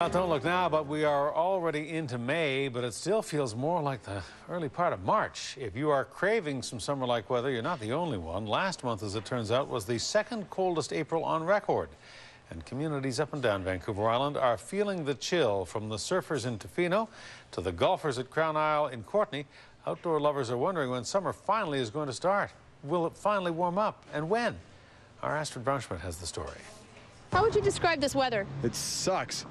Well, don't look now, but we are already into May, but it still feels more like the early part of March. If you are craving some summer-like weather, you're not the only one. Last month, as it turns out, was the second coldest April on record. And communities up and down Vancouver Island are feeling the chill, from the surfers in Tofino to the golfers at Crown Isle in Courtenay. Outdoor lovers are wondering when summer finally is going to start. Will it finally warm up, and when? Our Astrid Braunschmidt has the story. How would you describe this weather? It sucks.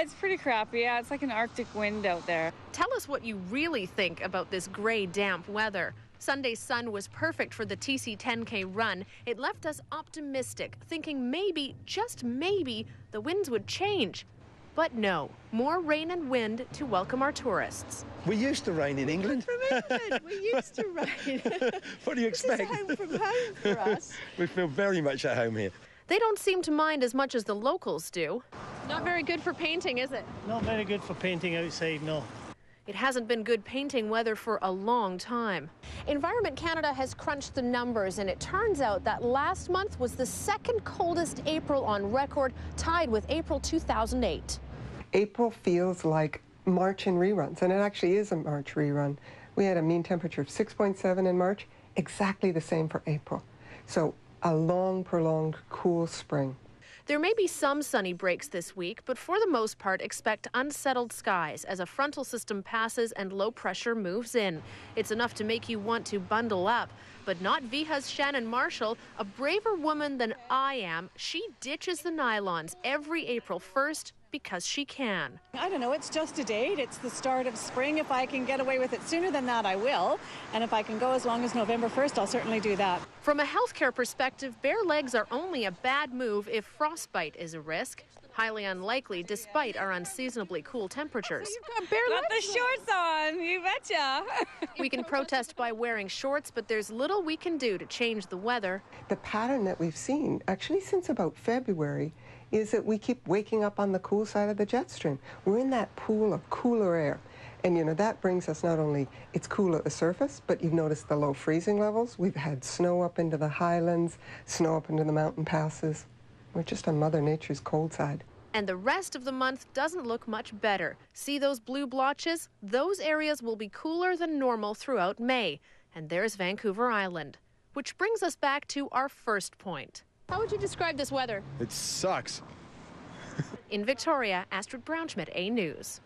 It's pretty crappy, yeah. It's like an Arctic wind out there. Tell us what you really think about this gray, damp weather. Sunday's sun was perfect for the TC 10K run. It left us optimistic, thinking maybe, just maybe, the winds would change. But no, more rain and wind to welcome our tourists. We used to rain in England. From England, we used to rain. What do you expect? This is home from home for us. We feel very much at home here. They don't seem to mind as much as the locals do. Not very good for painting, is it? Not very good for painting outside, no. It hasn't been good painting weather for a long time. Environment Canada has crunched the numbers, and it turns out that last month was the second coldest April on record, tied with April 2008. April feels like March in reruns, and it actually is a March rerun. We had a mean temperature of 6.7 in March, exactly the same for April. So a long, prolonged, cool spring. There may be some sunny breaks this week, but for the most part, expect unsettled skies as a frontal system passes and low pressure moves in. It's enough to make you want to bundle up, but not VIHA's Shannon Marshall, a braver woman than I am. She ditches the nylons every April 1st because she can. I don't know, it's just a date. It's the start of spring. If I can get away with it sooner than that, I will. And if I can go as long as November 1st, I'll certainly do that. From a healthcare perspective, bare legs are only a bad move if frostbite is a risk. Highly unlikely despite our unseasonably cool temperatures. You've got bare legs. Got the shorts on, you betcha. We can protest by wearing shorts, but there's little we can do to change the weather. The pattern that we've seen, actually since about February, is that we keep waking up on the cool side of the jet stream. We're in that pool of cooler air. And, you know, that brings us not only, it's cool at the surface, but you've noticed the low freezing levels. We've had snow up into the highlands, snow up into the mountain passes. We're just on Mother Nature's cold side. And the rest of the month doesn't look much better. See those blue blotches? Those areas will be cooler than normal throughout May. And there's Vancouver Island. Which brings us back to our first point. How would you describe this weather? It sucks. In Victoria, Astrid Braunschmidt, A News.